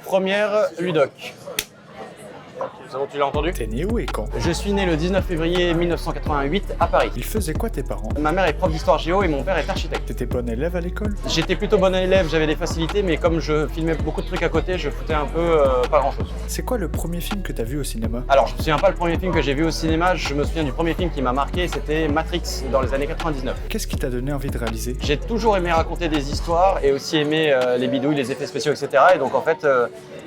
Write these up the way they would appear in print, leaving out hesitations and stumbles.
première Ludoc. C'est bon, tu l'as entendu? T'es né où et quand? Je suis né le 19 février 1988 à Paris. Ils faisaient quoi tes parents? Ma mère est prof d'histoire géo et mon père est architecte. T'étais bon élève à l'école? J'étais plutôt bon élève, j'avais des facilités, mais comme je filmais beaucoup de trucs à côté, je foutais un peu pas grand chose. C'est quoi le premier film que t'as vu au cinéma? Alors, je me souviens pas le premier film que j'ai vu au cinéma, je me souviens du premier film qui m'a marqué, c'était Matrix dans les années 99. Qu'est-ce qui t'a donné envie de réaliser? J'ai toujours aimé raconter des histoires et aussi aimé les bidouilles, les effets spéciaux, etc. Et donc en fait,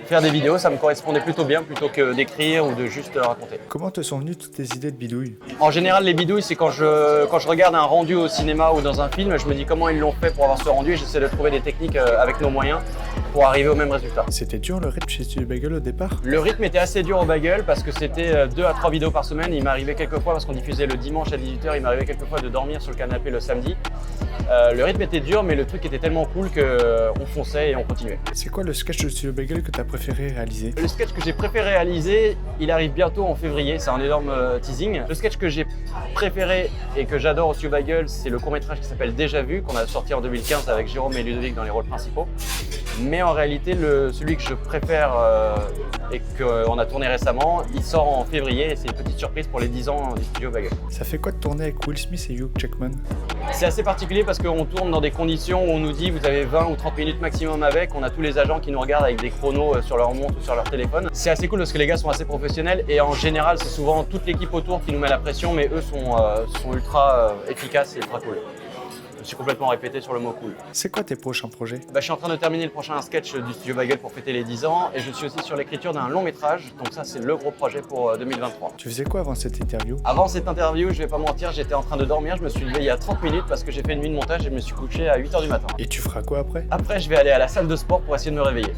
faire des vidéos, ça me correspondait plutôt bien plutôt que d'écrire ou de juste raconter. Comment te sont venues toutes tes idées de bidouilles? En général, les bidouilles, c'est quand je regarde un rendu au cinéma ou dans un film, je me dis comment ils l'ont fait pour avoir ce rendu et j'essaie de trouver des techniques avec nos moyens pour arriver au même résultat. C'était dur le rythme chez Studio Bagel au départ? Le rythme était assez dur au Bagel parce que c'était 2 à 3 vidéos par semaine. Il m'arrivait quelquefois, parce qu'on diffusait le dimanche à 18h, il m'arrivait quelquefois de dormir sur le canapé le samedi. Le rythme était dur, mais le truc était tellement cool qu'on fonçait et on continuait. C'est quoi le sketch de Studio Bagel que t'as préféré réaliser? Le sketch que j'ai préféré réaliser, il arrive bientôt en février, c'est un énorme teasing. Le sketch que j'ai préféré et que j'adore au Studio Bagel, c'est le court-métrage qui s'appelle Déjà Vu, qu'on a sorti en 2015 avec Jérôme et Ludovic dans les rôles principaux. Mais en réalité, celui que je préfère et qu'on a tourné récemment, il sort en février et c'est une petite surprise pour les 10 ans du Studio Bagel. Ça fait quoi de tourner avec Will Smith et Hugh Jackman? C'est assez particulier parce qu'on tourne dans des conditions où on nous dit vous avez 20 ou 30 minutes maximum avec, on a tous les agents qui nous regardent avec des chronos sur leur montre ou sur leur téléphone. C'est assez cool parce que les gars sont assez professionnels et en général c'est souvent toute l'équipe autour qui nous met la pression, mais eux sont ultra efficaces et ultra cool. Je me suis complètement répété sur le mot cool. C'est quoi tes prochains projets? Je suis en train de terminer le prochain sketch du Studio Bagel pour fêter les 10 ans et je suis aussi sur l'écriture d'un long métrage, donc ça c'est le gros projet pour 2023. Tu faisais quoi avant cette interview? Avant cette interview, je vais pas mentir, j'étais en train de dormir, je me suis levé il y a 30 minutes parce que j'ai fait une nuit de montage et je me suis couché à 8h du matin. Et tu feras quoi après? Après, je vais aller à la salle de sport pour essayer de me réveiller.